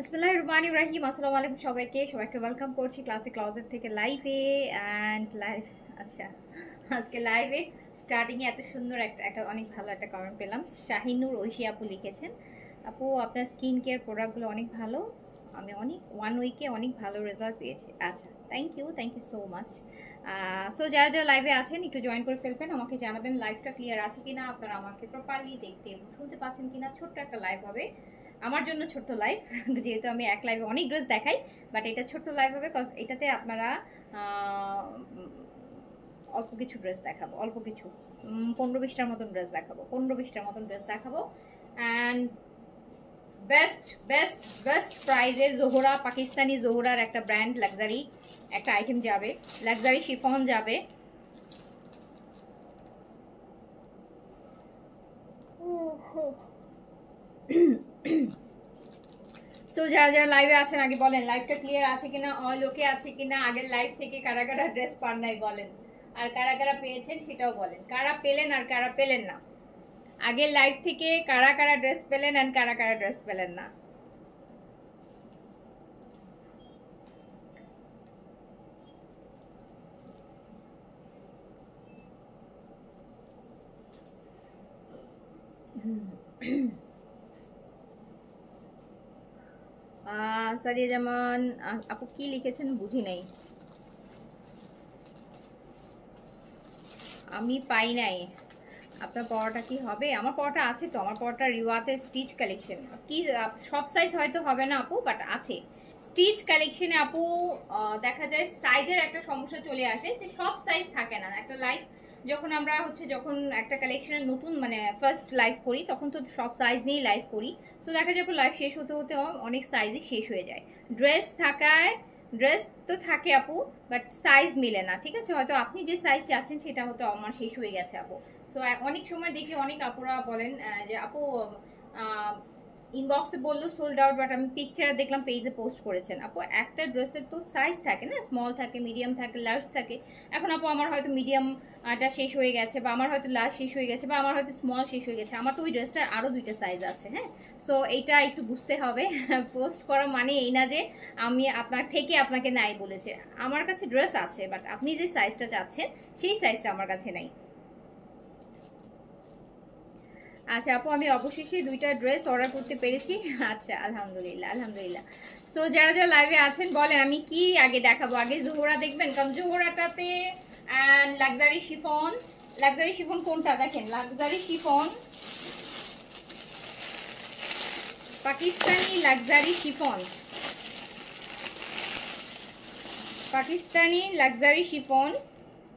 বিসমিল্লাহির রহমানির রহিম। আসসালামু আলাইকুম সবাইকে ওয়েলকাম করছি ক্লাসিক ক্লজেট থেকে লাইভে অ্যান্ড লাইভ। আচ্ছা, আজকে লাইভে স্টার্টিংয়ে এত সুন্দর একটা অনেক ভালো একটা কমেন্ট পেলাম। শাহিনুর ঐশী আপু লিখেছেন, আপু আপনার স্কিন কেয়ার প্রোডাক্টগুলো অনেক ভালো, আমি অনেক 1 উইকে অনেক ভালো রেজাল্ট পেয়েছি। আচ্ছা, thank you so much. So যারা যারা লাইভে আছেন একটু জয়েন করে ফেলবেন, আমাকে জানাবেন লাইভটা ক্লিয়ার আছে কিনা, আপনারা আমাকে প্রপারলি দেখতে এবং শুনতে পাচ্ছেন কিনা। ছোট্ট একটা লাইভ হবে আমার জন্য, ছোট্ট লাইভ যেহেতু আমি এক লাইভে অনেক ড্রেস দেখাই, বাট এটা ছোট্ট লাইভ হবে কজ এটাতে আপনারা অল্প কিছু ড্রেস দেখাবো, অল্প কিছু 15-20টার মতন ড্রেস দেখাবো, 15-20টার মতন ড্রেস দেখাবো। অ্যান্ড বেস্ট বেস্ট বেস্ট প্রাইজে জোহরা, পাকিস্তানি জোহরার একটা ব্র্যান্ড লাক্সারি একটা আইটেম যাবে, লাক্সারি শিফন যাবে। সো যারা যারা লাইভে আছেন আগে বলেন লাইভটা ক্লিয়ার আছে কিনা, অল ওকে আছে কিনা, আগের লাইভ থেকে কারা কারা ড্রেস পান নাই বলেন, আর কারা কারা পেয়েছেন সেটাও বলেন, কারা পেলেন আর কারা পেলেন না। আগের লাইভ থেকে কারা কারা ড্রেস পেলেন আর কারা কারা ড্রেস পেলেন না। সাদিয়া জামান আপু কি লিখেছেন বুঝি নাই, আমি পাই নাই। আপনার পড়াটা কি হবে? আমার পড়াটা আছে তো, আমার পড়াটা রিওয়াতে স্টিচ কালেকশন কি, সব সাইজ হয়তো হবে না আপু, বাট আছে স্টিচ কালেকশনে আপু। দেখা যায় সাইজের একটা সমস্যা চলে আসে যে সব সাইজ থাকে না। একটা লাইভ যখন আমরা যখন একটা কালেকশনের নতুন মানে ফার্স্ট লাইভ করি তখন তো সব সাইজ নিয়েই লাইভ করি। তো দেখা যায় লাইভ শেষ হতে হতে অনেক সাইজই শেষ হয়ে যায়। ড্রেস তো থাকে আপু, বাট সাইজ মিলে না। ঠিক আছে, হয়তো আপনি যে সাইজ চাচ্ছেন সেটা হয়তো আমার শেষ হয়ে গেছে আপু। সো অনেক সময় দেখি অনেক আপুরা বলেন যে আপু ইনবক্সে বললো সোল্ড আউট, বাট আমি পিকচার দেখলাম পেজে পোস্ট করেছেন। আপু একটা ড্রেসের তো সাইজ থাকে না, স্মল থাকে, মিডিয়াম থাকে, লার্জ থাকে। এখন আপু আমার হয়তো মিডিয়ামটা শেষ হয়ে গেছে, বা আমার হয়তো লার্জ শেষ হয়ে গেছে, বা আমার হয়তো স্মল শেষ হয়ে গেছে, আমার তো ওই ড্রেসটার আরও 2টা সাইজ আছে। হ্যাঁ, সো এইটা একটু বুঝতে হবে। পোস্ট করা মানে এই না যে আমি আপনার থেকে আপনাকে নাই বলেছে। আমার কাছে ড্রেস আছে, বাট আপনি যে সাইজটা চাচ্ছেন সেই সাইজটা আমার কাছে নাই। আচ্ছা আপু, আমি অবশেষে 2টা ড্রেস অর্ডার করতে পেরেছি। আচ্ছা, আলহামদুলিল্লাহ আলহামদুলিল্লাহ। সো যারা যারা লাইভে আছেন বলেন আমি কি আগে দেখাবো? আগে জোহরা দেখবেন, কারণ জোহরাটাতে লাক্সারি শিফন, লাক্সারি শিফন কোনটা দেখেন, luxury chiffon Pakistani, luxury chiffon Pakistani, luxury chiffon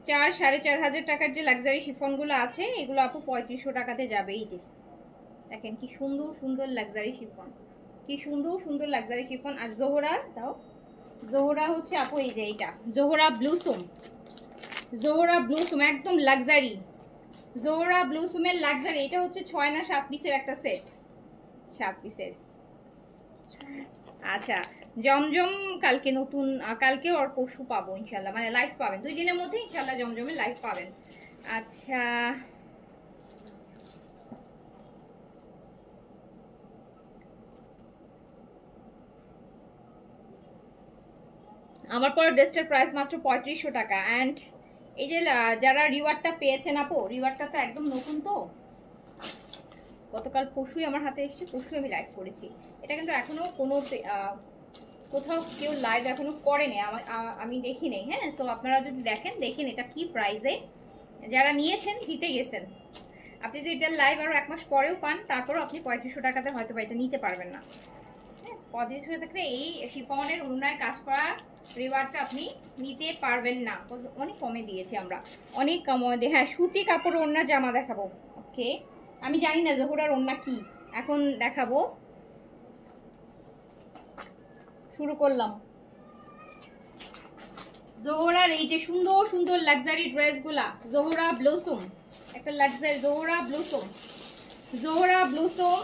4-4.5 হাজার টাকার যে লাক্সারি শিফনগুলো আছে এগুলো আপু 3500 টাকাতে যাবে। এই যে দেখেন কি সুন্দর সুন্দর লাক্সারি শিফন, কি সুন্দর সুন্দর লাক্সারি শিফন। আর জোহরা দাও, জোহরা হচ্ছে আপু এই যে এইটা জোহরা ব্লুসুম, জোহরা ব্লুসুম একদম লাক্সারি, জোহরা ব্লুসুমের লাক্সারি। এটা হচ্ছে 6 না 7 পিসের একটা সেট, 7 পিসের। আচ্ছা, জমজম কালকে নতুন, কালকে আর পরশু পাবো ইনশাল্লাহ, মানে লাইভ পাবেন 2 দিনের মধ্যে ইনশাল্লাহ জমজমের লাইভ পাবেন। আচ্ছা, আমার পরে ড্রেসটার প্রাইস মাত্র 3500 টাকা। অ্যান্ড এই যে যারা রিওয়ার্ডটা পেয়েছেন আপু, রিওয়ার্ডটা তো একদম নতুন, তো গতকাল পরশুই আমার হাতে এসছে, পরশু আমি লাইভ করেছি। এটা কিন্তু এখনো কোনো কোথাও কেউ লাইভ এখনো করেনি, আমি দেখি নেই। হ্যাঁ, সো আপনারা যদি দেখেন এটা কি প্রাইসে, যারা নিয়েছেন জিতে গেছেন। আপনি যদি এটা লাইভ আরও 1 মাস পরেও পান তারপরও আপনি 3500 টাকাতে হয়তো বা এটা নিতে পারবেন না। হ্যাঁ, 3500 থাকলে এই শিফনের উন্নয়ন কাজ করা রিওয়ার্ডটা আপনি নিতে পারবেন না। অনেক কমে দিয়েছি আমরা, অনেক কমে দিয়ে। হ্যাঁ, সুতি কাপড় ওড়না জামা দেখাবো। ওকে, আমি জানি না জোহরার ওড়না কি, এখন দেখাবো। শুরু করলাম জোহরার এই যে সুন্দর সুন্দর লাক্সারি ড্রেসগুলা, জোহরা ব্লুসুম, একটা লাক্সারি জোহরা ব্লুসুম, জোহরা ব্লুসুম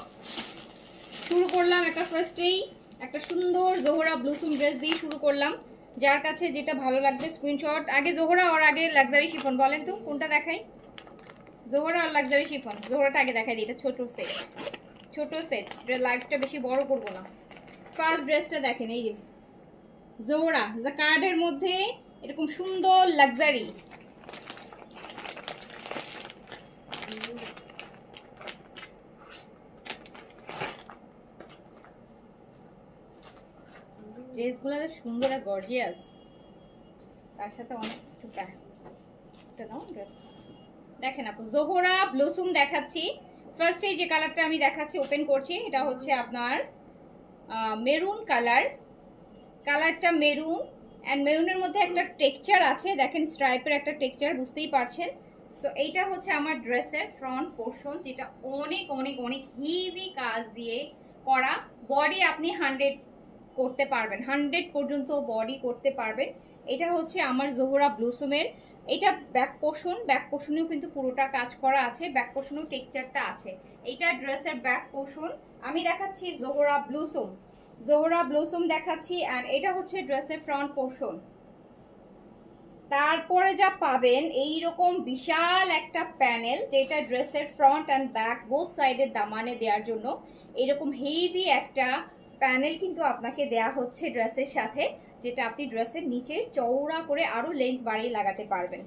শুরু করলাম। একটা ফার্স্টেই একটা সুন্দর জোহরা ব্লুসুম ড্রেস দিয়ে শুরু করলাম। যার কাছে যেটা ভালো লাগবে স্ক্রিনশট। আগে জোহরা আর আগে লাক্সারি শিফন, বলেন তো কোনটা দেখাই? জোহরা আর লাক্সারি শিফন, জোহরাটা আগে দেখাই দিই। এটা ছোট সেট, ছোট সেট, লাইভটা বেশি বড় করবো না। ফার্স্ট ড্রেসটা দেখেন, এই যে জোহরা জাকার্ডের মধ্যে এরকম সুন্দর লাক্সারি। ড্রেসগুলো সুন্দর আর গর্জিয়াস, তার সাথে অনেক ড্রেস দেখেন আপু। জোহরা ব্লসম দেখাচ্ছি। ফার্স্টে যে কালারটা আমি দেখাচ্ছি, ওপেন করছি, এটা হচ্ছে আপনার মেরুন কালার। কালারটা মেরুন, অ্যান্ড মেরুনের মধ্যে একটা টেক্সচার আছে, দেখেন স্ট্রাইপের একটা টেক্সচার, বুঝতেই পারছেন। সো এইটা হচ্ছে আমার ড্রেসের ফ্রন্ট পোর্শন, যেটা অনেক অনেক অনেক হেভি কাজ দিয়ে করা। বডি আপনি 100 করতে পারবেন, 100 পর্যন্ত বডি করতে পারবেন। এটা হচ্ছে আমার জোহরা ব্লসমের। এটা ব্যাক পোর্শন, ব্যাক পোর্শনেও কিন্তু পুরোটা কাজ করা আছে, ব্যাক পোর্শনেও টেক্সচারটা আছে। এইটা ড্রেসের ব্যাক পোর্শন। আমি দেখাচ্ছি জোহরা ব্লসম, জোহরা ব্লসম দেখাচ্ছি, অ্যান্ড এটা হচ্ছে ড্রেসের ফ্রন্ট পোর্শন। তারপরে যা পাবেন এইরকম বিশাল একটা প্যানেল, যেটা ড্রেসের ফ্রন্ট অ্যান্ড ব্যাক বোথ সাইডের দামানে দেওয়ার জন্য এরকম হেভি একটা প্যানেল কিন্তু আপনাকে দেয়া হচ্ছে ড্রেসের সাথে, যেটা আপনি ড্রেসের নিচে চওড়া করে আরো লেন্থ বাড়িয়ে লাগাতে পারবেন।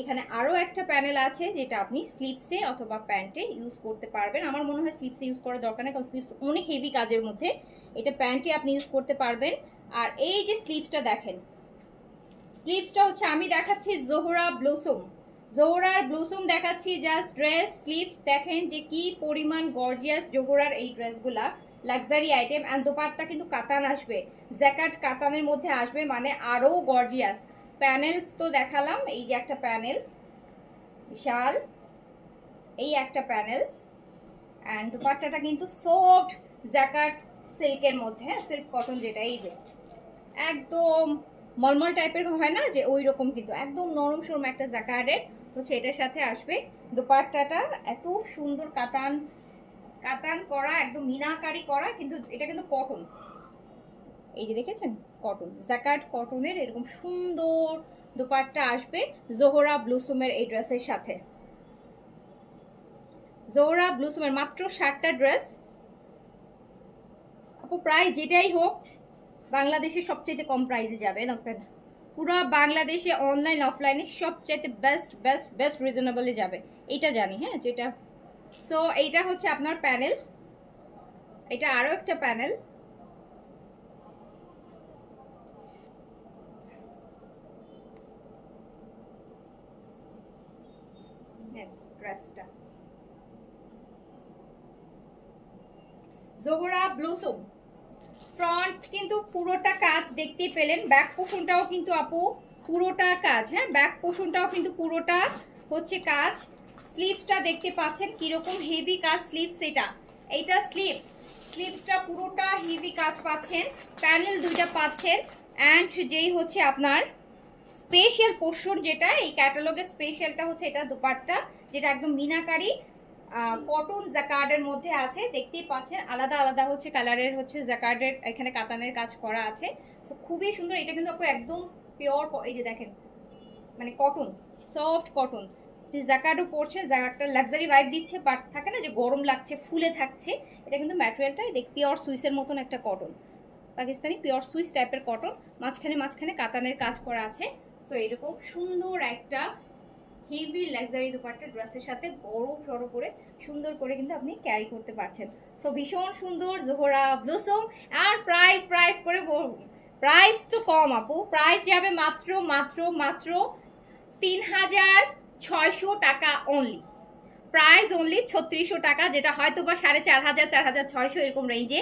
এখানে আরো একটা প্যানেল আছে, যেটা আপনি স্লিপসে অথবা প্যান্টে ইউজ করতে পারবেন। আমার মনে হয় স্লিপসে ইউজ করার দরকার নেই, কারণ স্লিপস অনেক হেভি কাজের মধ্যে, এটা প্যান্টে আপনি ইউজ করতে পারবেন। আর এই যে স্লিপসটা দেখেন, স্লিপসটা হচ্ছে আমি দেখাচ্ছি জোহরা ব্লসম, জোহরার ব্লসম দেখাচ্ছি। জাস্ট ড্রেস স্লিপস দেখেন যে কি পরিমাণ গর্জিয়াস জোহরার এই ড্রেসগুলা, লাক্সারি আইটেম। অ্যান্ড দোপাট্টা কিন্তু কাতান আসবে, জ্যাকেট কাতানের মধ্যে আসবে, মানে আরো গর্জিয়াস। প্যানেলস তো দেখালাম, এই যে একটা প্যানেল বিশাল, এই একটা প্যানেল। অ্যান্ড দোপাট্টাটা কিন্তু সফট জ্যাকেট সিল্কের মধ্যে, হ্যাঁ সিল্ক কটন, যেটা এই যে একদম মলমল টাইপের হয় না, যে ওই রকম কিন্তু একদম নরম সরম একটা জ্যাকার্ডের হচ্ছে এটার সাথে আসবে। দোপাট্টাটা এত সুন্দর কাতান কাতান করা, একদম মিনাকারি করা, কিন্তু এটা কিন্তু কটন, এই যে দেখেছেন কটন, জ্যাকার্ড কটনের এরকম সুন্দর দোপাট্টা আসবে জোহরা ব্লসমের এই ড্রেসের সাথে। জোহরা ব্লসমের মাত্র 60টা ড্রেস আপু, প্রাইস যেটাই হোক বাংলাদেশে সবচেয়ে কম প্রাইসে যাবে না, পুরো বাংলাদেশে অনলাইন অফলাইনে সবচেয়ে বেস্ট বেস্ট বেস্ট রিজনেবলে যাবে, এটা জানি, হ্যাঁ যেটা। সো এইটা হচ্ছে আপনার প্যানেল, এটা আরো একটা প্যানেল। ড্রেসটা জোহরা ব্লসম ফ্রন্ট কিন্তু পুরোটা কাজ দেখতেই পেলেন, ব্যাক পোর্শনটাও কিন্তু আপু পুরোটা কাজ, হ্যাঁ ব্যাক পোর্শনটাও কিন্তু পুরোটা হচ্ছে কাজ। স্লিভসটা দেখতে পাচ্ছেন কিরকম হেভি কাজ স্লিভস, এইটা স্লিভস, স্লিভসটা পুরোটা হেভি কাজ পাচ্ছেন, প্যানেল দুইটা পাচ্ছেন। অ্যান্ড যেই হচ্ছে আপনার স্পেশাল পোর্শন, যেটা এই ক্যাটালগের স্পেশালটা হচ্ছে এটা দোপাট্টা, যেটা একদম মিনাকারি কটন জ্যাকার্ডের মধ্যে আছে, দেখতেই পাচ্ছেন আলাদা আলাদা হচ্ছে কালারের হচ্ছে জ্যাকার্ডের, এখানে কাতানের কাজ করা আছে। সো খুবই সুন্দর, এটা কিন্তু আপু একদম পিওর, এই যে দেখেন মানে কটন, সফট কটন। জ্যাকার্ডও পড়ছে, জ্যাকার্ডটা লাক্সারি ভাইব দিচ্ছে, বাট থাকে না যে গরম লাগছে ফুলে থাকছে, এটা কিন্তু ম্যাটেরিয়ালটা দেখ পিওর সুইসের মতন একটা কটন, পাকিস্তানি পিওর সুইস টাইপের কটন, মাঝখানে মাঝখানে কাতানের কাজ করা আছে। সো এরকম সুন্দর একটা হেভি লাক্সারি দোপাট্টা ড্রেসের সাথে বড় সড় করে সুন্দর করে কিন্তু আপনি ক্যারি করতে পারছেন। সো ভীষণ সুন্দর জোহরা ব্লসম। আর প্রাইস প্রাইস করে প্রাইস তো কম আপু, প্রাইস যাবে মাত্র মাত্র মাত্র 3600 টাকা অনলি, প্রাইস অনলি 3600 টাকা, যেটা হয়তো বা 4500 4600 এরকম রেঞ্জে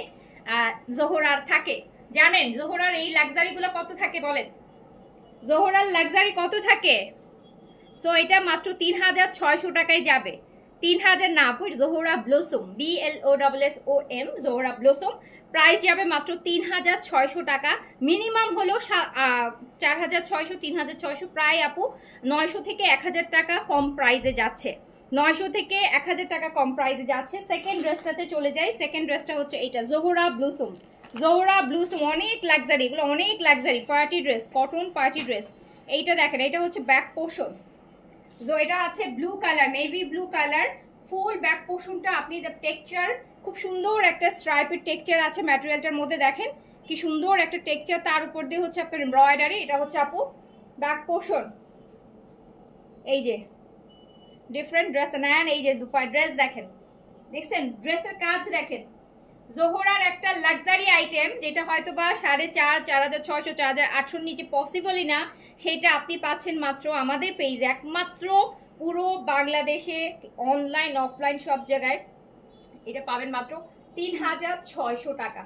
জোহরার থাকে। জানেন জোহরার এই লাক্সারিগুলো কত থাকে বলেন, জোহরার লাক্সারি কত থাকে? সো এটা মাত্র 3600 টাকায় যাবে, 3000 না আপু, Zohra blossom BLOSSOM Zohra blossom price যাবে মাত্র 3600 টাকা। মিনিমাম হলো 4600 3600, প্রায় আপু 900 থেকে 1000 টাকা কম প্রাইসে যাচ্ছে, 900 থেকে 1000 টাকা কম প্রাইসে যাচ্ছে। সেকেন্ড ড্রেসটাতে চলে যাই, সেকেন্ড ড্রেসটা হচ্ছে এইটা জোহরা ব্লসম, জোহরা ব্লসম অনেক লাক্সারি, এগুলো অনেক luxury party dress, cotton party dress. এইটা দেখেন, এটা হচ্ছে ব্যাক পোর্শন, এটা আছে blue colour, navy blue colour, full back পোর্শনটা আপনি টেক্সচার খুব সুন্দর একটা স্ট্রাইপের টেক্সচার আছে ম্যাটেরিয়ালটার মধ্যে, দেখেন কি সুন্দর একটা টেক্সচার, তার উপর দিয়ে হচ্ছে আপনার এমব্রয়ডারি। এটা হচ্ছে আপু ব্যাক পোর্শন, এই যে ডিফারেন্ট ড্রেস নেন, এই যে দুপার ড্রেস দেখেন, দেখছেন ড্রেসের কাজ দেখেন। জোহরার একটা লাক্সারি আইটেম যেটা হয়তো বা 4,500, 4,600, 4,800 নিচে পসিবলই না, সেটা আপনি পাচ্ছেন মাত্র আমাদের পেজে, একমাত্র পুরো বাংলাদেশে অনলাইন অফলাইন সব জায়গায় এটা পাবেন মাত্র 3,600 টাকা।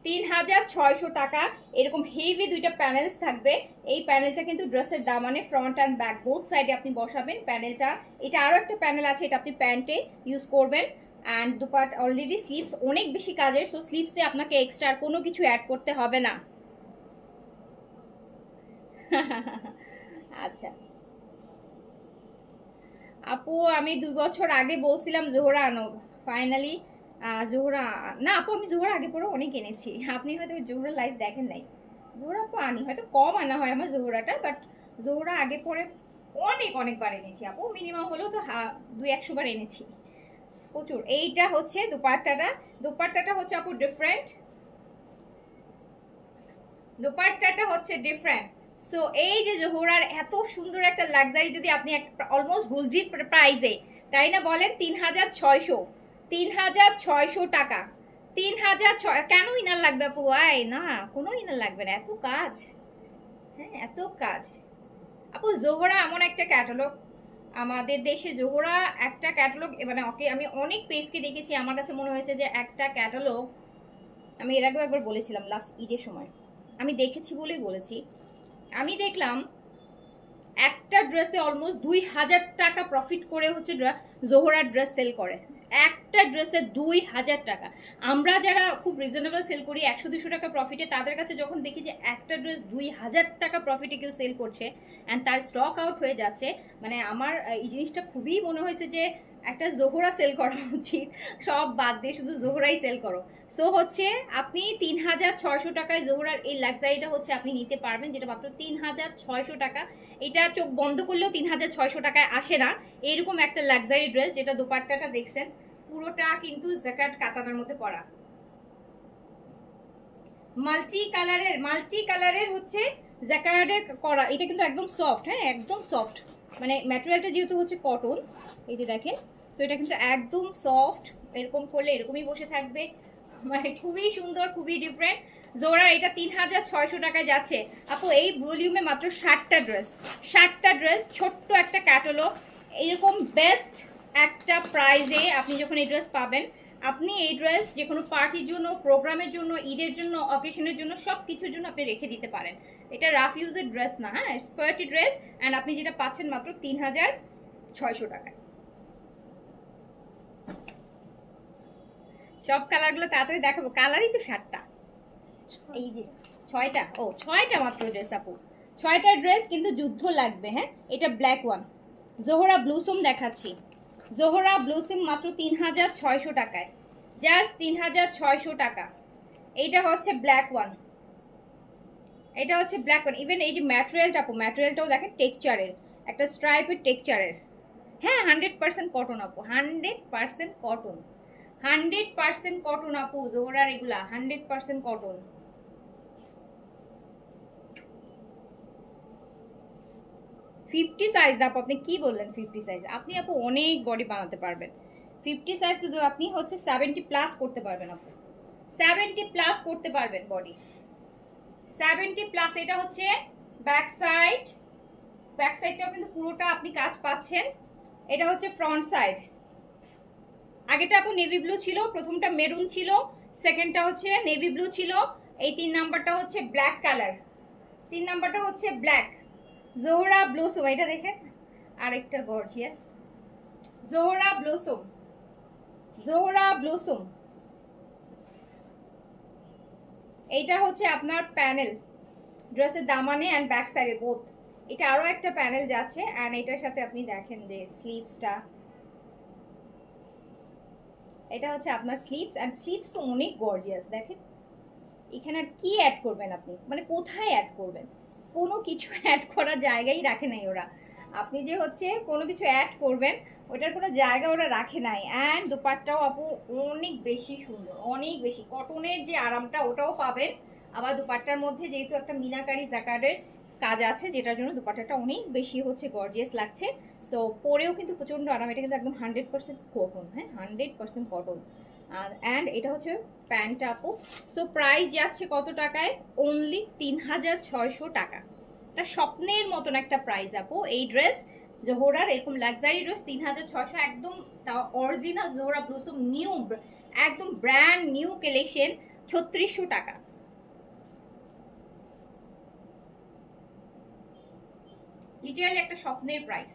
3,600 টাকা। এরকম হেভি দুইটা প্যানেলস থাকবে। এই প্যানেলটা কিন্তু ড্রেসের দামানে ফ্রন্ট অ্যান্ড ব্যাক বোথ সাইডে আপনি বসাবেন প্যানেলটা। এটা আরও একটা প্যানেল আছে, এটা আপনি প্যান্টে ইউজ করবেন। অ্যান্ড দুপাট অলরেডি স্লিভস অনেক বেশি কাজের, সো স্লিভসে আপনাকে এক্সট্রা কোনো কিছু অ্যাড করতে হবে না। আচ্ছা আপু, আমি 2 বছর আগে বলছিলাম জোহরা আনো, ফাইনালি জোহরা না আপু, আমি জোহরা আগে পরে অনেক এনেছি, আপনি হয়তো জোহরা লাইভ দেখেন নাই। জোহরা আপু আনি, হয়তো কম আনা হয় আমার জোহরাটা, বাট জোহরা আগে পরে অনেকবার এনেছি আপু, মিনিমাম হলেও তো 200-100 বার এনেছি, প্রচুর। এইটা হচ্ছে দুপাট্টাটা হচ্ছে আপু ডিফারেন্ট, দুপাট্টাটা হচ্ছে ডিফারেন্ট। সো এই যে জোহরার এত সুন্দর একটা লাক্সারি, যদি আপনি অলমোস্ট বুলজিত প্রাইজে, তাই না বলেন, 3,600 টাকা। 3,600 কেন ইনার লাগবে আপু? আয় না, কোনো ইনার লাগবে না, এত কাজ, হ্যাঁ এত কাজ আপু। জোহরা এমন একটা ক্যাটালগ, আমাদের দেশে জোহরা একটা ক্যাটালগ, মানে ওকে আমি অনেক পেজকে দেখেছি, আমার কাছে মনে হয়েছে যে একটা ক্যাটালগ, আমি এর আগেও একবার বলেছিলাম লাস্ট ঈদের সময়, আমি দেখেছি বলেই বলেছি, আমি দেখলাম একটা ড্রেসে অলমোস্ট 2,000 টাকা প্রফিট করে হচ্ছে জোহরার ড্রেস সেল করে, একটা ড্রেসে 2,000 টাকা। আমরা যারা খুব রিজনেবল সেল করি 100-200 টাকা প্রফিটে, তাদের কাছে যখন দেখি যে একটা ড্রেস 2,000 টাকা প্রফিটে কেউ সেল করছে অ্যান্ড তার স্টক আউট হয়ে যাচ্ছে, মানে আমার এই জিনিসটা খুবই মনে হয়েছে যে একটা জোহরা সেল করা উচিত, সব বাদ দিয়ে শুধু জোহরাই সেল করো। সো হচ্ছে আপনি 3,600 টাকায় জোহরার এই লাক্সারিটা হচ্ছে আপনি নিতে পারবেন, যেটা মাত্র 3,600 টাকা। এটা চোখ বন্ধ করলেও 3,600 টাকায় আসে না, এরকম একটা লাক্সারি ড্রেস, যেটা দোপাট্টাটা দেখছেন পুরোটা কিন্তু জ্যাকেট কাতানের মধ্যে করা, মাল্টি কালারের হচ্ছে জ্যাকার্ডের করা। এটা কিন্তু একদম সফট, হ্যাঁ একদম সফট, মানে ম্যাটেরিয়ালটা যেহেতু হচ্ছে কটন, এই যে দেখেন, তো এটা কিন্তু একদম সফট, এরকম করলে এরকমই বসে থাকবে, মানে খুবই সুন্দর, খুবই ডিফারেন্ট। জোড়া এটা 3,600 টাকায় যাচ্ছে আপু। এই ভলিউমে মাত্র 60টা ড্রেস, ছোট্ট একটা ক্যাটালগ, এরকম বেস্ট একটা প্রাইজে আপনি যখন এই ড্রেস পাবেন, আপনি এই ড্রেস যে কোনো পার্টির জন্য, প্রোগ্রামের জন্য, ঈদের জন্য, অকেশনের জন্য, সব কিছুর জন্য আপনি রেখে দিতে পারেন। এটা রাফ ইউজের ড্রেস না, হ্যাঁ পার্টি ড্রেস, অ্যান্ড আপনি যেটা পাচ্ছেন মাত্র 3,600 টাকায়। সব কালারগুলো তাড়াতাড়ি দেখাবো, কালারই তো 7টা, এই যে 6টা, ও 6টা মাত্র ড্রেস আপু, 6টা ড্রেস কিন্তু যুদ্ধ লাগবে। হ্যাঁ এটা ব্ল্যাক ওয়ান, জোহরা ব্লুসম দেখাচ্ছি, জোহরা ব্লুসম মাত্র 3,600 টাকায়, জাস্ট 3,600 টাকা। এইটা হচ্ছে ব্ল্যাক ওয়ান, এটা হচ্ছে ব্ল্যাক ওয়ান। ইভেন এই যে ম্যাটেরিয়ালটা আপু, ম্যাটেরিয়ালটাও দেখেন টেক্সচারের, একটা স্ট্রাইপের টেক্সচারের, হ্যাঁ 100% কটন আপু, 100% কটন, 100% কটন আপু, জোহরার এগুলা 100% কটন। ফিফটি সাইজ আপু, আপনি কি বললেন 50 সাইজ? আপনি আপু অনেক বডি বানাতে পারবেন, 50 সাইজ শুধু আপনি হচ্ছে 70+ করতে পারবেন আপু, 70+ করতে পারবেন বডি, 70+। এটা হচ্ছে ব্যাক সাইডটাও কিন্তু পুরোটা আপনি কাজ পাচ্ছেন। এটা হচ্ছে ফ্রন্ট সাইড, আগেটা আপু নেভি ব্লু ছিল, প্রথমটা মেরুন ছিল, সেকেন্ডটা হচ্ছে নেভি ব্লু ছিল, এই 3 নাম্বারটা হচ্ছে ব্ল্যাক কালার, 3 নাম্বারটা হচ্ছে ব্ল্যাক। জোহরা ব্লুসম, এটা দেখেন আরেকটা গর্জিয়াস, জোহরা ব্লুসম। এইটা হচ্ছে আপনার প্যানেল, ড্রেসের দামানে অ্যান্ড ব্যাক সাইডে বোথ, এটা আরো একটা প্যানেল যাচ্ছে। অ্যান্ড এটার সাথে আপনি দেখেন যে স্লিভসটা, এটা হচ্ছে আপনার স্লিভস, অ্যান্ড স্লিভস তো অনেক গর্জিয়াস দেখেন। এখানে আর কি অ্যাড করবেন আপনি, মানে কোথায় অ্যাড করবেন, কোনো কিছু অ্যাড করার জায়গায় রাখে নাই ওরা, আপনি যে হচ্ছে কোনো কিছু অ্যাড করবেন ওটার কোনো জায়গা ওরা রাখে নাই। অ্যান্ড দোপাট্টাও আপু অনেক বেশি সুন্দর, অনেক বেশি কটনের যে আরামটা ওটাও পাবেন। আবার দোপাট্টার মধ্যে যেহেতু একটা মিনাকারি জাকার্ডের কাজ আছে, যেটার জন্য দোপাট্টাটা অনেক বেশি হচ্ছে গর্জিয়াস লাগছে। সো পরেও কিন্তু প্রচন্ড আরাম। এটা কিন্তু একদম 100% কটন, হ্যাঁ 100% কটন। অ্যান্ড এটা হচ্ছে প্যান্টটা আপু। সো প্রাইস যাচ্ছে কত টাকায়? অনলি 3600 টাকা। এটা স্বপ্নের মতন একটা প্রাইস আপু। এই ড্রেস জোহরার এরকম লাক্সারি ড্রেস 3600, একদম অরিজিনাল জোহরা ব্লুসুম নিউ, একদম ব্র্যান্ড নিউ কালেকশন, 3600 টাকা। লিটারালি একটা স্বপ্নের প্রাইস।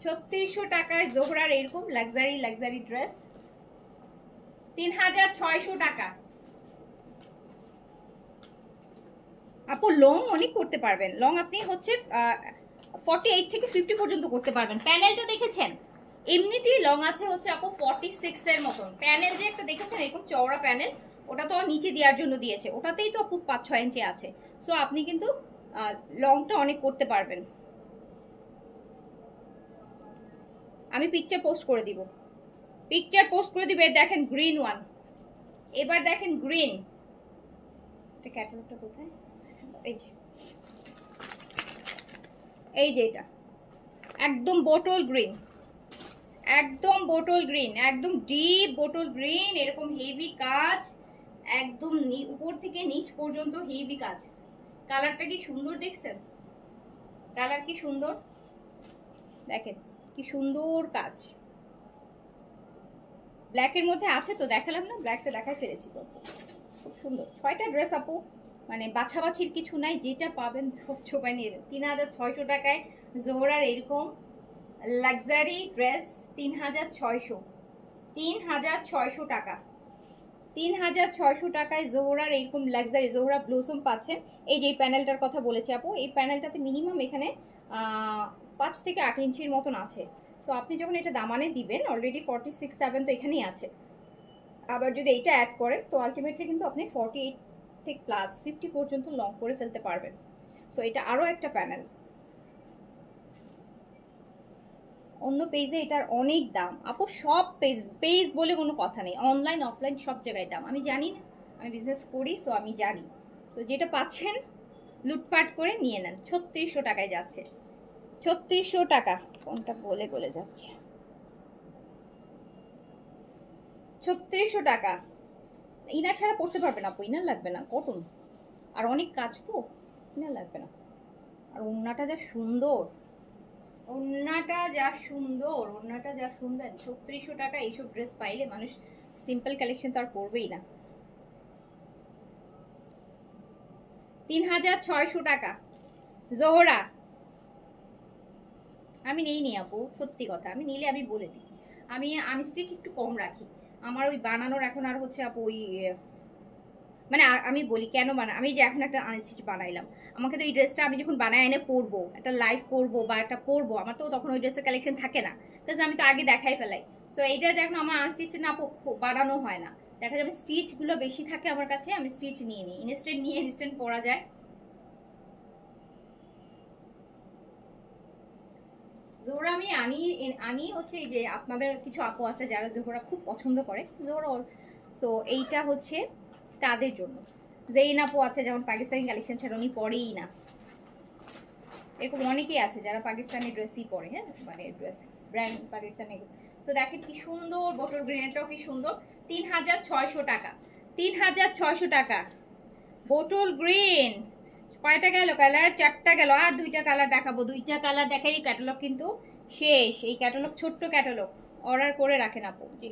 3600 টাকায় জোহরার এরকম লাক্সারি ড্রেস, 3600 টাকা। আপু লং অনেক করতে পারবেন, লং আপনি হচ্ছে 48 থেকে 50 পর্যন্ত করতে পারবেন। প্যানেলটা দেখেছেন? এমনিতেই লং আছে হচ্ছে আপু 46 এর মতন। প্যানেল যে একটা দেখেছেন এরকম চওড়া প্যানেল, ওটা তো নিচে দেওয়ার জন্য দিয়েছে, ওটাতেই তো আপু 5-6 ইঞ্চি আছে। সো আপনি কিন্তু লংটা অনেক করতে পারবেন। আমি পিকচার পোস্ট করে দিব, পিকচার পোস্ট করে দিবে। দেখেন গ্রিন ওয়ান, এবার দেখেন গ্রিন। এটা ক্যাটালগটা কোথায়? এই যে, এই যে এটা একদম বোটল গ্রিন, একদম বোটল গ্রিন, একদম ডিপ বোটল গ্রিন, এরকম হেভি কাজ, একদম উপর থেকে নিচ পর্যন্ত হেভি কাজ। কালারটা কি সুন্দর দেখছেন? কালার কি সুন্দর দেখেন, কি সুন্দর কাজ। ব্ল্যাকের মধ্যে আছে তো দেখালাম না, ব্ল্যাকটা দেখাই ফেলেছি তো। খুব সুন্দর 6টা ড্রেস আপু, মানে বাছাবাছির কিছু নাই, যেটা পাবেন সব ছোপাই নিয়ে। 3600 টাকায় জোহরার এরকম লাক্সারি ড্রেস, 3600 টাকা। 3600 টাকায় জোহরার এরকম লাক্সারি জোহরা ব্লুসম পাচ্ছেন। এই যে এই প্যানেলটার কথা বলেছি আপু, এই প্যানেলটাতে মিনিমাম এখানে 5 থেকে 8 ইঞ্চির মতন আছে। সো আপনি যখন এটা দামানে দিবেন, অলরেডি 46-7 তো এখানেই আছে, আবার যদি এইটা অ্যাড করেন তো আলটিমেটলি কিন্তু আপনি 48 থেকে প্লাস 50 পর্যন্ত লং করে ফেলতে পারবেন। সো এটা আরও একটা প্যানেল। অন্য পেজে এটার অনেক দাম আপু, সব পেজ বলে কোনো কথা নেই, অনলাইন অফলাইন সব জায়গায় দাম। আমি জানি না, আমি বিজনেস করি, সো আমি জানি। তো যেটা পাচ্ছেন লুটপাট করে নিয়ে নেন। 3600 টাকায় যাচ্ছে, 3600 টাকা। ফোনটা গলে যাচ্ছে। 3600 টাকা। ইনার ছাড়া পড়তে পারবেন আপু, ইনার লাগবে না, কটন আর অনেক কাজ তো, ইনার লাগবে না। আর ওড়নাটা যা সুন্দর, ওড়নাটা যা সুন্দর, ওড়নাটা যা সুন্দর। 3600 টাকা এইসব ড্রেস পাইলে মানুষ সিম্পল কালেকশন তো আর করবেই না। 3600 টাকা জোহরা। আমি নেই নি আপু, সত্যি কথা, আমি নিলে আমি বলে দিই। আমি আনস্টিচ একটু কম রাখি, আমার ওই বানানোর এখন আর হচ্ছে আপু ওই মানে আমি বলি কেন আমি যে এখন একটা আনস্টিচ বানাইলাম, আমাকে তো এই ড্রেসটা আমি যখন বানাই এনে পরবো, একটা লাইভ করবো বা একটা পরবো, আমার তো তখন ওই ড্রেসের কালেকশন থাকে না, বিকজ আমি তো আগে দেখাই ফেলাই। তো এইটা দেখুন আমার আনস্টিচ না আপু বানানো হয় না, দেখা যাবে স্টিচগুলো বেশি থাকে আমার কাছে, আমি স্টিচ নিয়ে নিই, ইনস্ট্যান্ট নিয়ে ইনস্ট্যান্ট পরা যায়। জোহরা আমি আনি হচ্ছে এই যে আপনাদের কিছু আপু আছে যারা জোহরা খুব পছন্দ করে জোহরা। তো এইটা হচ্ছে তাদের জন্য। যেইন আপু আছে যেমন পাকিস্তানি কালেকশন ছাড়া উনি পরেই না, এরকম অনেকেই আছে যারা পাকিস্তানি ড্রেসই পরে, হ্যাঁ মানে ড্রেস ব্র্যান্ড পাকিস্তানি। তো দেখেন কি সুন্দর বটল গ্রিনটাও কি সুন্দর। 3600 টাকা, 3600 টাকা বটল গ্রিন। কয়টা গেল কালার? 4টা গেল, আর 2টা কালার দেখাবো, 2টা কালার দেখাই ক্যাটালগ কিন্তু শেষ। এই ক্যাটালগ ছোট্ট ক্যাটালগ, অর্ডার করে রাখেন আপু। জি,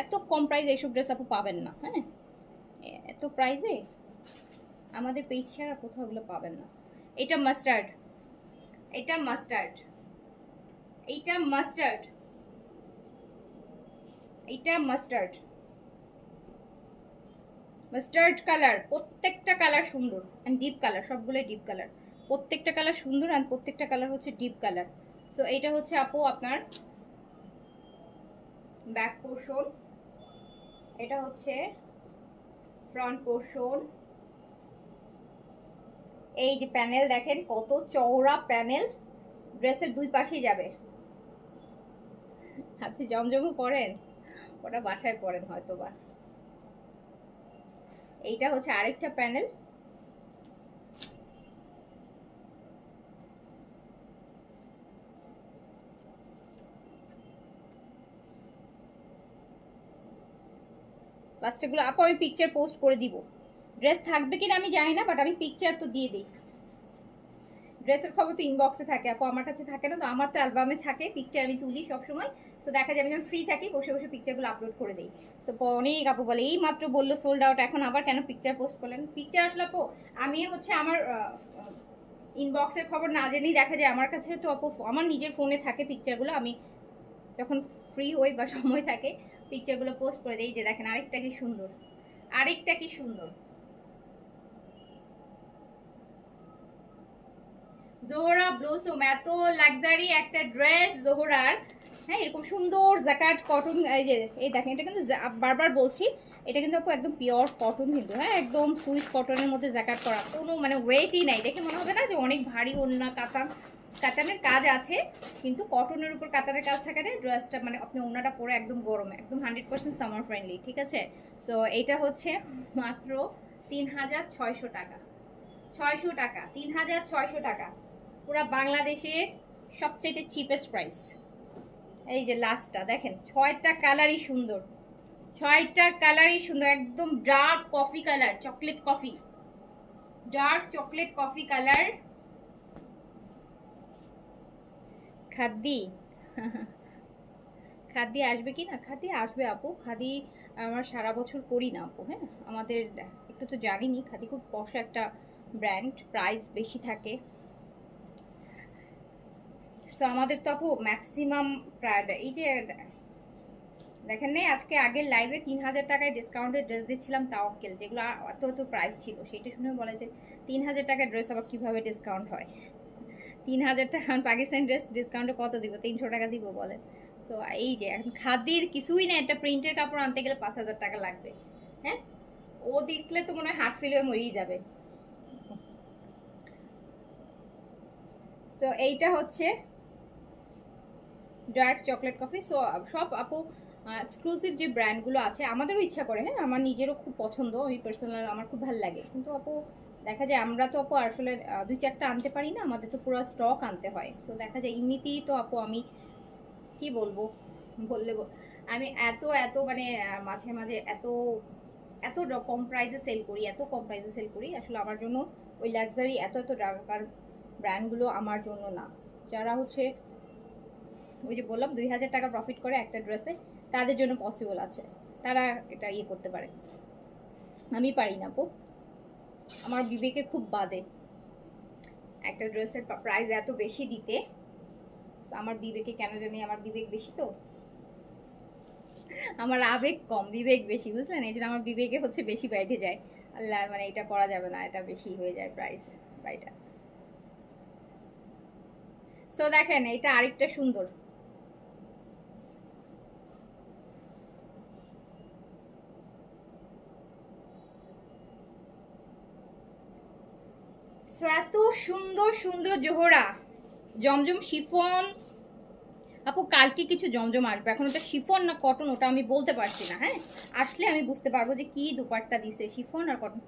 এত কম প্রাইসে এইসব ড্রেস আপু পাবেন না, হ্যাঁ এত প্রাইসে আমাদের পেজ ছাড়া কোথাও ওগুলো পাবেন না। এটা মাস্টার্ড, এটা মাস্টার্ড, এইটা মাস্টার্ড, এইটা মাস্টার্ড, মাস্টার্ড কালার। প্রত্যেকটা কালার সুন্দর অ্যান্ড ডিপ কালার, সবগুলোই ডিপ কালার, প্রত্যেকটা কালার সুন্দর অ্যান্ড প্রত্যেকটা কালার হচ্ছে ডিপ কালার। সো এইটা হচ্ছে আপু আপনার ব্যাক পোর্শন, এটা হচ্ছে ফ্রন্ট পোর্শন। এই যে প্যানেল দেখেন কত চওড়া প্যানেল, ড্রেসের দুই পাশেই যাবে। হাতে জমজমও পরেন, ওটা বাসায় পরেন হয়তো বা। এইটা হচ্ছে আরেকটা প্যানেল। লাস্টেগুলো আপু আমি পিকচার পোস্ট করে দিব। ড্রেস থাকবে কিনা আমি জানি না, বাট আমি পিকচার তো দিয়ে দিই। ড্রেসের খবর তো ইনবক্সে থাকে আপু, আমার কাছে থাকে না। তো আমার তো অ্যালবামে থাকে, পিকচার আমি তুলি সবসময়। তো দেখা যায় আমি যখন ফ্রি থাকি বসে বসে পিকচারগুলো আপলোড করে দিই। তো অনেক আপু বলে এই মাত্র বললো সোল্ড আউট, এখন আবার কেন পিকচার পোস্ট করলেন? পিকচার আসলে আপু আমি হচ্ছে আমার ইনবক্সের খবর না জেনেই দেখা যায় আমার কাছে তো আপু আমার নিজের ফোনে থাকে পিকচারগুলো। আমি যখন ফ্রি হই বা সময় থাকে পিকচারগুলো পোস্ট করে দিই। যে দেখেন আরেকটা কি সুন্দর, আরেকটা কি সুন্দর জোহরা ব্লসম, এত লাক্সারি একটা ড্রেস জোহরার। হ্যাঁ, এরকম সুন্দর জ্যাকেট কটন, এই যে এই দেখেন এটা কিন্তু বারবার বলছি, এটা কিন্তু আপু একদম পিওর কটন কিন্তু। হ্যাঁ, একদম সুইস কটনের মধ্যে জ্যাকেট করা, কোনো মানে ওয়েটই নাই। দেখে মনে হবে না যে অনেক ভারী ওড়না, কাতান, কাতানের কাজ আছে কিন্তু কটনের উপর কাতানের কাজ থাকাতে ড্রেসটা মানে আপনি ওড়নাটা পরে একদম গরমে একদম 100% সামার ফ্রেন্ডলি। ঠিক আছে, সো এইটা হচ্ছে মাত্র 3600 টাকা। 600 টাকা, 3600 টাকা, পুরা বাংলাদেশের সবচেয়ে চিপেস্ট প্রাইস। এই যে লাস্টটা দেখেন, 6টা কালারই সুন্দর, 6টা কালারই সুন্দর, একদম dark coffee colour, chocolate coffee, dark chocolate coffee colour. খাদ্দি খাদ্দি আসবে কি না? খাদ্দি আসবে আপু, খাদি আমার সারা বছর করি না আপু। হ্যাঁ, আমাদের একটু তো জানিনি, খাদি খুব পশ একটা ব্র্যান্ড, প্রাইস বেশি থাকে। তো আমাদের তো আপু ম্যাক্সিমাম প্রায় এই যে দেখেন নেই আজকে আগের লাইভে 3000 টাকায় ডিসকাউন্টের ড্রেস দিচ্ছিলাম তাওয়াক্কেল, যেগুলো এত এত প্রাইস ছিল, সেইটা শুনে বলে যে 3000 টাকার ড্রেস আবার কিভাবে ডিসকাউন্ট হয়? 3000 টাকা পাকিস্তানি ড্রেস ডিসকাউন্টে কত দিব? 300 টাকা দিব বলে। তো এই যে এখন খাদির কিছুই না, একটা প্রিন্টের কাপড় আনতে গেলে 5000 টাকা লাগবে। হ্যাঁ, ও দেখলে তো মনে হয় হার্ট ফেল হয়ে মরেই যাবে। তো এইটা হচ্ছে ডার্ক চকলেট কফি। সো সব আপু এক্সক্লুসিভ যে ব্র্যান্ডগুলো আছে আমাদেরও ইচ্ছা করে। হ্যাঁ, আমার নিজেরও খুব পছন্দ, আমি পার্সোনাল আমার খুব ভালো লাগে, কিন্তু আপু দেখা যায় আমরা তো আপু আসলে 2-4টা আনতে পারি না, আমাদের তো পুরো স্টক আনতে হয়। সো দেখা যায় এমনিতেই তো আপু আমি কি বলবো, বললে আমি এত এত মানে মাঝে মাঝে এত এত কম প্রাইসে সেল করি, এত কম প্রাইসে সেল করি, আসলে আমার জন্য ওই লাক্সারি এত এত টাকার ব্র্যান্ডগুলো আমার জন্য না। যারা হচ্ছে ওই যে বললাম 2000 টাকা প্রফিট করে একটা ড্রেসে, তাদের জন্য পসিবল আছে, তারা এটা ইয়ে করতে পারে। আমি পারি না আপু, আমার বিবেকে খুব বাদে একটা ড্রেসের প্রাইস এত বেশি দিতে। আমার বিবেকে কেন জানি, আমার বিবেক বেশি তো, আমার আবেগ কম বিবেক বেশি, বুঝলেন? এই জন্য আমার বিবেকে হচ্ছে বেশি বেঁধে যায়। আল্লাহ, মানে এটা করা যাবে না, এটা বেশি হয়ে যায় প্রাইস বা এটা। সো দেখেন এটা আরেকটা সুন্দর, সো এত সুন্দর সুন্দর জোহরা জমজম শিফন। আপু কালকে কিছু জমজম আসবে, এখন ওটা শিফন না কটন ওটা আমি বলতে পারছি না। হ্যাঁ, আসলে আমি বুঝতে পারবো যে কি দুপাট্টা দিছে, শিফন আর কটন।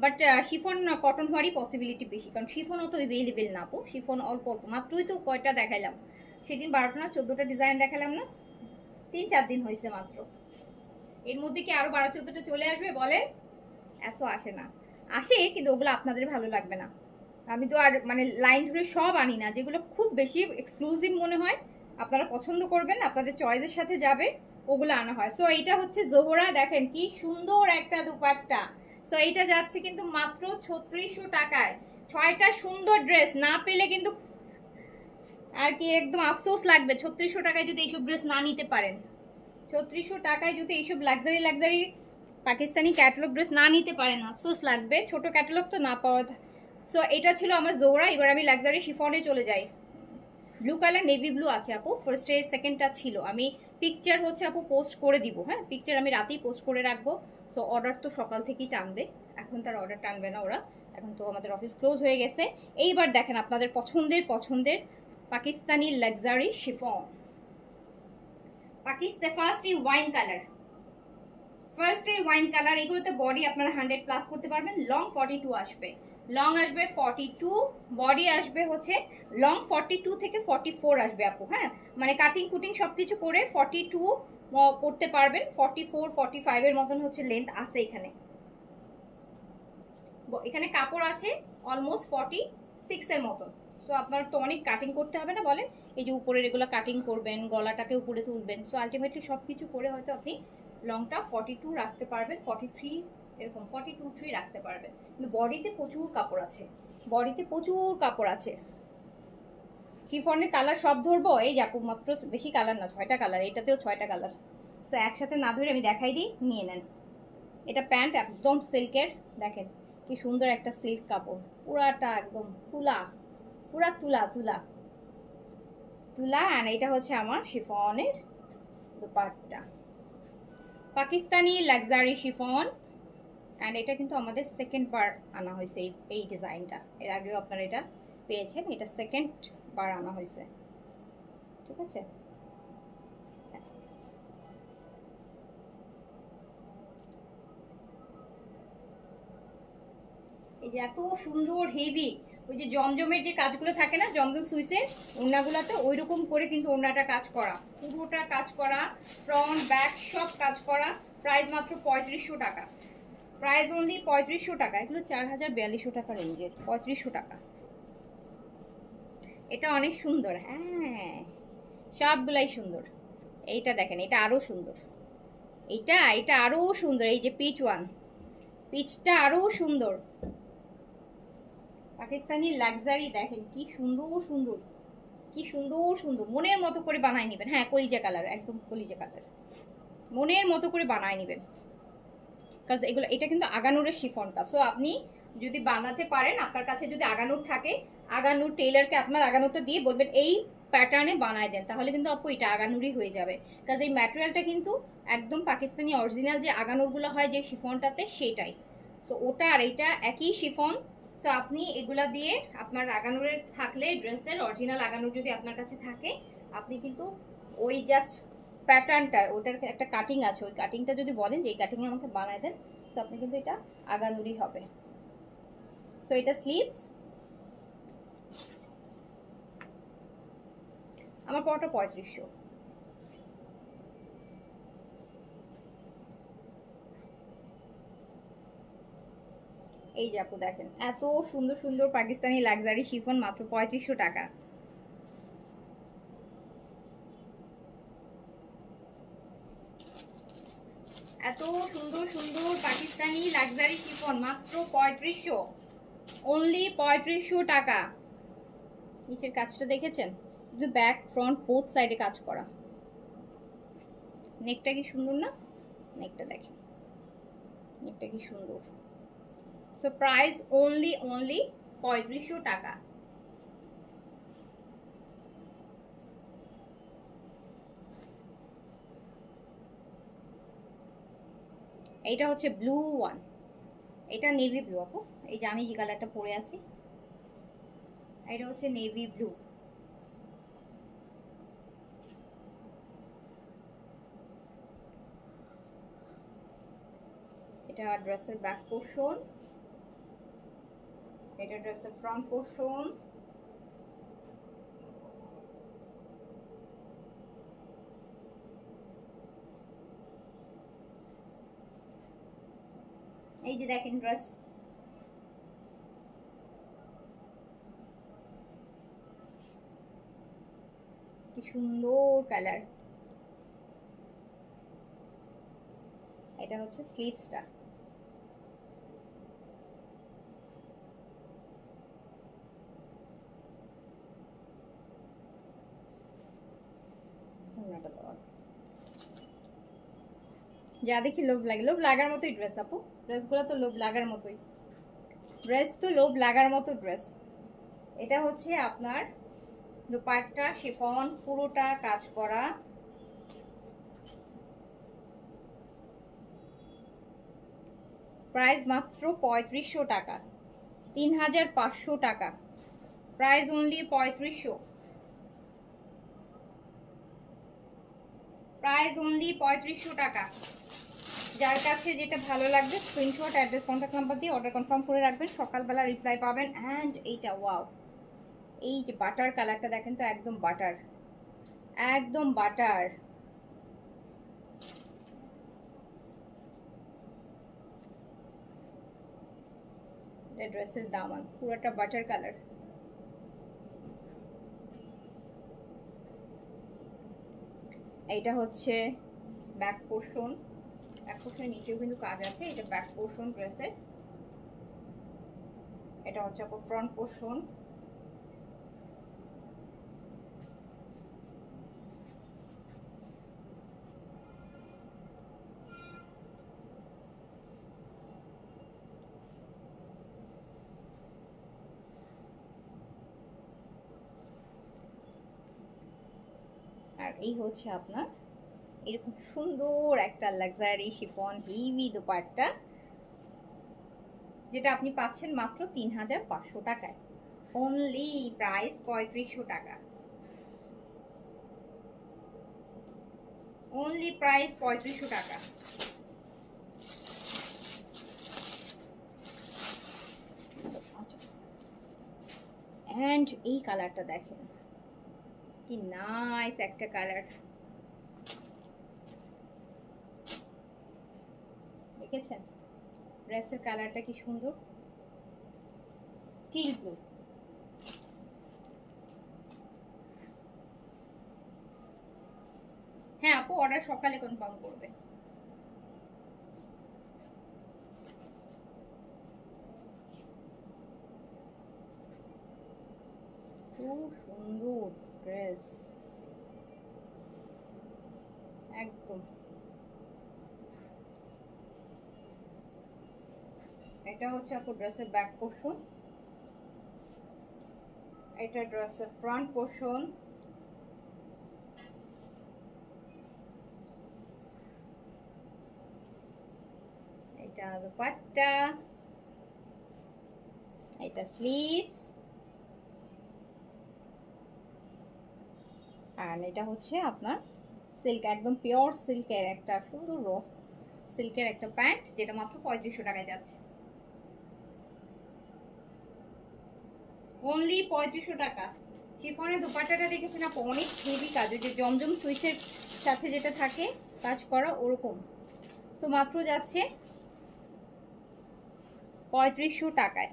বাট শিফন না কটন হওয়ারই পসিবিলিটি বেশি, কারণ শিফন অত এভেলেবেল না আপু। শিফন অল্প অল্প, মাত্রই তো কয়টা দেখাইলাম সেদিন, 12টা না 14টা ডিজাইন দেখালাম না, 3-4 দিন হয়েছে মাত্র। এর মধ্যে কি আরো 12-14টা চলে আসবে বলে? এত আসে না, আসে কিন্তু ওগুলো আপনাদের ভালো লাগবে না। আমি তো আর মানে লাইন ধরে সব আনি না, যেগুলো খুব বেশি এক্সক্লুসিভ মনে হয় আপনারা পছন্দ করবেন, আপনাদের চয়েসের সাথে যাবে, ওগুলো আনা হয়। সো এইটা হচ্ছে জোহরা, দেখেন কি সুন্দর একটা দুপাট্টা। সো এইটা যাচ্ছে কিন্তু মাত্র 3600 টাকায়। 6টা সুন্দর ড্রেস না পেলে কিন্তু আর কি একদম আফসোস লাগবে 3600 টাকায় যদি এইসব ড্রেস না নিতে পারেন। 3600 টাকায় যদি এইসব luxury luxury Pakistani catalogue dress না নিতে পারেন, আফসোস লাগবে, ছোট ক্যাটালগ তো না পাওয়া। সো এটা ছিল আমার জোহরা। এবার আমি লাক্সারি শিফনে চলে যাই। ব্লু কালার নেভি ব্লু আছে আপু, ফার্স্টে সেকেন্ডটা ছিল, আমি পিকচার হচ্ছে আপু পোস্ট করে দিব। হ্যাঁ, পিকচার আমি রাতেই পোস্ট করে রাখবো। সো অর্ডার তো সকাল থেকেই টানবে, এখন তার অর্ডার টানবে না ওরা, এখন তো আমাদের অফিস ক্লোজ হয়ে গেছে। এইবার দেখেন আপনাদের পছন্দের পছন্দের Pakistani luxury chiffon. First wine colour, first wine colour. এগুলোতে বডি আপনারা 100+ করতে পারবেন। লং 42 আসবে, লং আসবে 42, বডি আসবে হচ্ছে লং 42 থেকে 44 আসবে আপু। হ্যাঁ, মানে কাটিং কুটিং সবকিছু করে 42 করতে পারবেন। 44 45 এর মতন হচ্ছে লেন্থ আছে এখানে। এখানে কাপড় আছে অলমোস্ট 46 এর মতন। সো আপনার তো অনেক কাটিং করতে হবে না বলেন, এই যে উপরের এগুলো কাটিং করবেন, গলাটাকে উপরে তুলবেন। সো আলটিমেটলি সব কিছু করে হয়তো আপনি লংটা 42 রাখতে পারবেন, 43 এরকম 42 3 রাখতে পারবেন। কিন্তু বডিতে প্রচুর কাপড় আছে, বডিতে প্রচুর কাপড় আছে। শিফনের কালার সব ধরবো? এই যে আপু মাত্র বেশি কালার না, 6টা কালার, এটাতেও 6টা কালার। সো একসাথে না ধরে আমি দেখাই দিই, নিয়ে নেন। এটা প্যান্ট একদম সিল্কের, দেখেন কি সুন্দর একটা সিল্ক কাপড়, পুরাটা একদম তুলা, পুরা তুলা তুলা তুলা। অ্যান্ড এটা হচ্ছে আমার শিফনের dupatta, Pakistani luxury chiffon. And এটা কিন্তু আমাদের সেকেন্ড বার আনা হয়েছে এই ডিজাইনটা। এর আগেও আপনারা এটা পেয়েছেন, এটা সেকেন্ড বার আনা হয়েছে। ঠিক আছে, এই যে এত সুন্দর হেভি, ওই যে জমজমের যে কাজগুলো থাকে না, জমজম সুইসের ওড়নাগুলোতে ওই রকম করে কিন্তু ওড়নাটা কাজ করা, পুরোটা কাজ করা, ফ্রন্ট ব্যাক সব কাজ করা। প্রাইস মাত্র 3500 টাকা, প্রাইস অনলি 3500 টাকা। এগুলো 4042 টাকা রেঞ্জের, 3500 টাকা। এটা অনেক সুন্দর, হ্যাঁ সবগুলাই সুন্দর। এইটা দেখেন, এটা আরো সুন্দর, এটা এটা আরো সুন্দর। এই যে পিচ ওয়ান, পিচটা আরো সুন্দর। পাকিস্তানি লাক্সারি দেখেন কি সুন্দর সুন্দর, কি সুন্দর সুন্দর, মনের মতো করে বানায় নেবেন। হ্যাঁ কলিজা কালার, একদম কলিজা কালার, মনের মতো করে বানায় নেবেন। কাজ এগুলো, এটা কিন্তু আগানুরের শিফনটা। সো আপনি যদি বানাতে পারেন, আপনার কাছে যদি আগানুর থাকে, আগানুর টেইলারকে আপনার আগানুরটা দিয়ে বলবেন এই প্যাটার্নে বানায় দেন, তাহলে কিন্তু আপু এটা আগানুরই হয়ে যাবে। কাজ এই ম্যাটেরিয়ালটা কিন্তু একদম পাকিস্তানি অরিজিনাল যে আগানুরগুলো হয় যে শিফনটাতে, সেটাই। সো ওটা আর এইটা একই শিফন। সো আপনি এগুলা দিয়ে আপনার আগানুরের থাকলে, ড্রেসের অরিজিনাল আগানুর যদি আপনার কাছে থাকে, আপনি কিন্তু ওই জাস্ট প্যাটার্নটা, ওটার একটা কাটিং আছে, ওই কাটিংটা যদি বলেন যে এই কাটিংয়ে আমাকে বানায় দেন, সো আপনি কিন্তু এটা আগানুরি হবে। সো এটা স্লিভস, আমার পরটা 3500। এই যে আপু দেখেন এত সুন্দর সুন্দর পাকিস্তানি লাক্সারি শিফন, মাত্র 3500 টাকা। এত সুন্দর সুন্দর পাকিস্তানি লাক্সারি শিফন মাত্র 3500, অনলি 3500 টাকা। নিচের কাজটা দেখেছেন, ব্যাক ফ্রন্ট বোথ সাইডে কাজ করা। নেকটা কি সুন্দর না, নেকটা দেখেন, নেকটা কি সুন্দর। সো প্রাইস অনলি 3500 টাকা। এইটা হচ্ছে ব্লু ওয়ান, এটা নেভি ব্লু আপু। এই যে আমি যে কালারটা পরে আছি, এটা হচ্ছে নেভি ব্লু। এটা ড্রেসের ব্যাক পোর্শন, এটা ড্রেসের ফ্রন্ট পোর্শন। এই যে দেখেন ড্রেস, কি সুন্দর কালার। এটা হচ্ছে স্লিভসটা, যা দেখি লোভ লাগে, লোভ লাগার মতোই ড্রেস আপু, ড্রেসগুলো তো লোভ লাগার মতোই, ড্রেস তো লোভ লাগার মতো ড্রেস। এটা হচ্ছে আপনার দুপাট্টা, শিফন পুরোটা কাজ করা। প্রাইস মাত্র 3500 টাকা, 3500 টাকা, প্রাইস অনলি 3500। প্রাইস অনলি 3500 টাকা। যার কাছে যেটা ভালো লাগবে স্ক্রিনশট, অ্যাড্রেস, কন্ট্যাক্ট নাম্বার দিয়ে অর্ডার কনফার্ম করে রাখবেন, সকালবেলা রিপ্লাই পাবেন। অ্যান্ড এইটা ওয়াও, এই যে বাটার কালারটা দেখেন তো, একদম বাটার, একদম বাটার। এটা ড্রেসের দামান, পুরোটা বাটার কালার। এইটা হচ্ছে ব্যাক পোর্শন, ব্যাক পোর্শনের নিচেও কিন্তু কাজ আছে। এটা ব্যাক পোর্শন ড্রেসের। এটা হচ্ছে আপনার ফ্রন্ট পোর্শন। আর এই হচ্ছে আপনার এরকম সুন্দর একটা লাক্সারি শিফন হেভি দোপাট্টা, যেটা আপনি পাচ্ছেন মাত্র 3500 টাকায়। অনলি প্রাইস 3500 টাকা। অনলি প্রাইস 3500 টাকা। এন্ড এই কালারটা দেখেন কি নাইস একটা কালার, দেখেছেন ড্রেসের কালারটা কি সুন্দর, টিল ব্লু। হ্যাঁ আপু, অর্ডার সকালে কনফার্ম করবে। খুব সুন্দর ড্রেস, একদম। এটা হচ্ছে আপু ড্রেসের ব্যাক পোর্শন, এটা ড্রেসের ফ্রন্ট পোর্শন। এটা দোপাট্টা, এটা স্লিভস, আর এটা হচ্ছে আপনার সিল্ক, একদম পিওর সিল্কের একটা সুন্দর রস সিল্কের একটা প্যান্ট, যেটা মাত্র 3500 টাকায় যাচ্ছে। অনলি 3500 টাকা। শিফনের দোপাট্টাটা দেখেছেন আপু, অনেক হেভি কাজ, ওই যে জমজম সুইচের সাথে যেটা থাকে কাজ করা ওরকম। তো মাত্র যাচ্ছে 3500 টাকায়।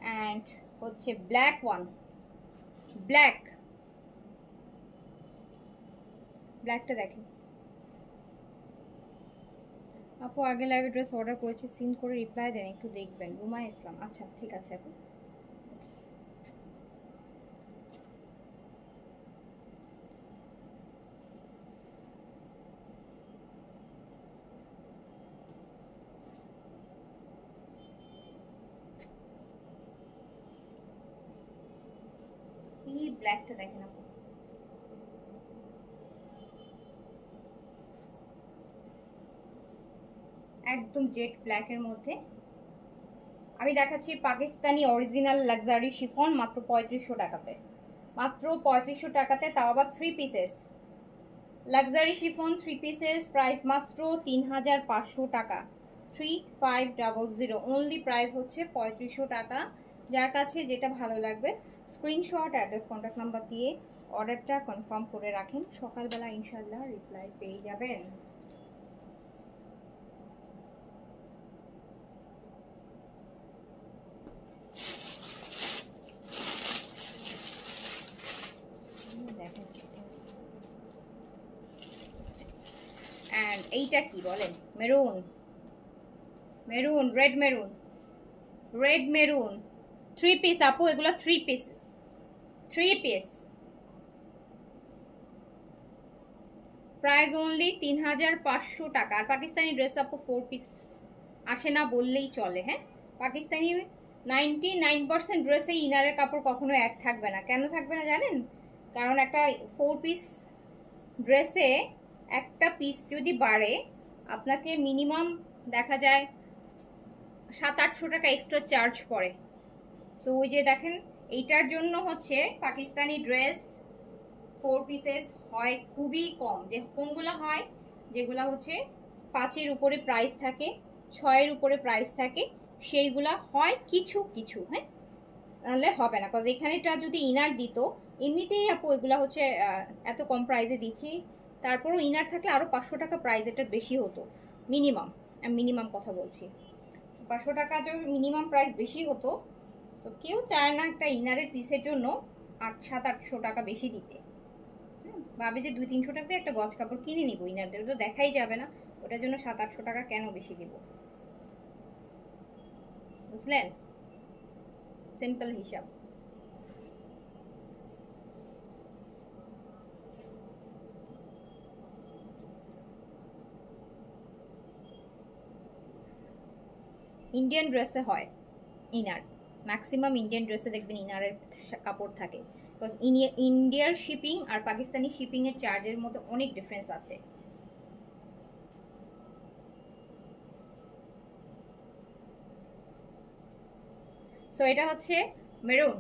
অ্যান্ড হচ্ছে ব্ল্যাক ওয়ান, ব্ল্যাকটা দেখেন আপু। আগে লাইভ ড্রেস অর্ডার করেছি, সিন করে রিপ্লাই দেন, একটু দেখবেন। রুমা ইসলাম, আচ্ছা ঠিক আছে আপু। এই ব্ল্যাকটা দেখেন আপু, একদম জেট ব্ল্যাকের মধ্যে। আমি দেখাচ্ছি পাকিস্তানি অরিজিনাল লাক্সারি শিফন, মাত্র 3500 টাকাতে। মাত্র 3500 টাকাতে, তাও আবার 3 pieces luxury chiffon 3 pieces, price মাত্র 3500 টাকা। 3500 অনলি, প্রাইস হচ্ছে 3500 টাকা। যার কাছে যেটা ভালো লাগবে স্ক্রিনশট, অ্যাড্রেস, কন্ট্যাক্ট নাম্বার দিয়ে অর্ডারটা কনফার্ম করে রাখেন, সকালবেলা ইনশাল্লাহ রিপ্লাই পেয়ে যাবেন। অ্যান্ড এইটা কি বলেন, মেরুন, রেড মেরুন 3 পিস আপু, এগুলো 3 পিস, 3 পিস। প্রাইস অনলি 3500 টাকা। আর পাকিস্তানি ড্রেস আপু 4 পিস আসে না বললেই চলে। হ্যাঁ, পাকিস্তানি 99% ড্রেসে ইনারের কাপড় কখনো এক থাকবে না। কেন থাকবে না জানেন? কারণ একটা 4 পিস ড্রেসে একটা পিস যদি বাড়ে, আপনাকে মিনিমাম দেখা যায় 700-800 টাকা এক্সট্রা চার্জ পড়ে। সো ওই যে দেখেন, এইটার জন্য হচ্ছে পাকিস্তানি ড্রেস 4 পিসেস হয় খুবই কম। যে কোনগুলো হয়, যেগুলো হচ্ছে 5-এর উপরে প্রাইস থাকে, 6-এর উপরে প্রাইস থাকে, সেইগুলা হয় কিছু কিছু, হ্যাঁ, নাহলে হবে না। কজ এখানেটা যদি ইনার দিত, এমনিতেই আপু এগুলা হচ্ছে এত কম প্রাইসে দিচ্ছি, তারপরও ইনার থাকলে আরও 500 টাকা প্রাইস এটার বেশি হতো মিনিমাম। আমি মিনিমাম কথা বলছি, 500 টাকা যে মিনিমাম প্রাইস বেশি হতো। তো কেউ চায় না একটা ইনারের পিসের জন্য 700-800 টাকা বেশি দিতে। ভাবে যে 200-300 টাকা দিয়ে একটা গজ কাপড় কিনে নিবো, ইনারদের তো দেখাই যাবে না, ওটার জন্য 700-800 টাকা কেন বেশি দিব? বুঝলেন? সিম্পল হিসাব। ইন্ডিয়ান ড্রেসে হয় ইনার, ম্যাক্সিমাম ইন্ডিয়ান ড্রেসে দেখবেন ইনারের কাপড় থাকে। বিকজ ইন্ডিয়ার শিপিং আর পাকিস্তানি শিপিংয়ের চার্জের মধ্যে অনেক ডিফারেন্স আছে। সো এটা হচ্ছে মেরুন,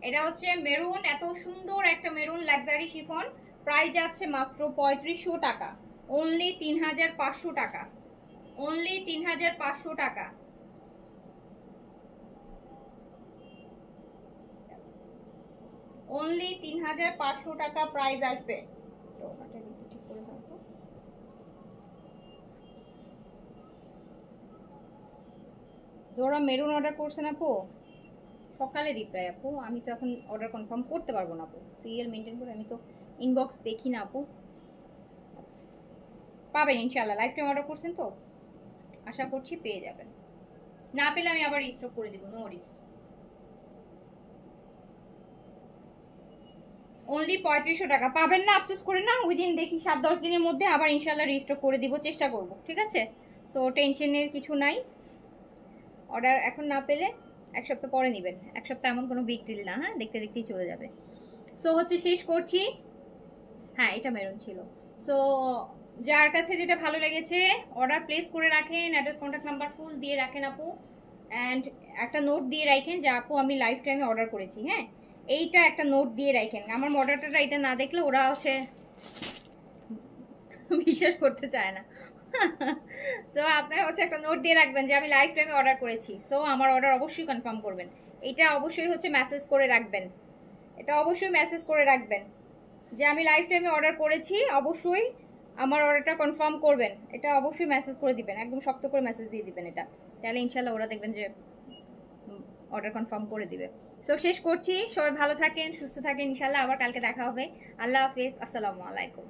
এটা হচ্ছে মেরুন, এত সুন্দর একটা মেরুন লাক্সারি শিফন। প্রাইস আছে মাত্র 3500 টাকা, অনলি 3500 টাকা, অনলি 3500 টাকা, অনলি 3500 টাকা প্রাইস আসবে। ঠিক করে দাও তো। জোড়া মেরুন অর্ডার করছেন আপু? সকালে রিপ্লাই আপু, আমি তো এখন অর্ডার কনফার্ম করতে পারবো না আপু, সিরিয়াল মেনটেন করে আমি তো ইনবক্স দেখি না আপু। পাবেন ইনশাল্লাহ, লাইফ টাইম অর্ডার করছেন তো আশা করছি পেয়ে যাবেন, না পেলে আমি আবার রিস্টক করে দিব, নো ওয়ারিস। অনলি 3500 টাকা, পাবেন না আফসোস করে না, উইদিন দেখি 7-10 দিনের মধ্যে আবার ইনশাল্লাহ রিস্টক করে দিব, চেষ্টা করব, ঠিক আছে? সো টেনশনের কিছু নাই, অর্ডার এখন না পেলে 1 সপ্তাহ পরে নেবেন, 1 সপ্তাহ এমন কোনো বিগ ডিল না, হ্যাঁ, দেখতে দেখতেই চলে যাবে। সো হচ্ছে শেষ করছি। হ্যাঁ, এটা মেরুন ছিল। সো যার কাছে যেটা ভালো লেগেছে অর্ডার প্লেস করে রাখেন, অ্যাড্রেস কন্ট্যাক্ট নাম্বার ফুল দিয়ে রাখেন আপু, অ্যান্ড একটা নোট দিয়ে রাখেন যে আপু আমি লাইফ টাইমে অর্ডার করেছি, হ্যাঁ, এইটা একটা নোট দিয়ে রাখেন। আমার মডারেটররা এটা না দেখলে ওরা হচ্ছে বিশ্বাস করতে চায় না। সো আপনারা হচ্ছে একটা নোট দিয়ে রাখবেন যে আমি লাইফ টাইমে অর্ডার করেছি, সো আমার অর্ডার অবশ্যই কনফার্ম করবেন। এটা অবশ্যই হচ্ছে মেসেজ করে রাখবেন, এটা অবশ্যই মেসেজ করে রাখবেন যে আমি লাইফ টাইমে অর্ডার করেছি, অবশ্যই আমার অর্ডারটা কনফার্ম করবেন, এটা অবশ্যই মেসেজ করে দিবেন, একদম শক্ত করে মেসেজ দিয়ে দিবেন এটা, তাহলে ইনশাল্লাহ ওরা দেখবেন যে অর্ডার কনফার্ম করে দিবে। সো শেষ করছি, সবাই ভালো থাকেন, সুস্থ থাকেন, ইনশাল্লাহ আবার কালকে দেখা হবে। আল্লাহ হাফেজ, আসসালামু আলাইকুম।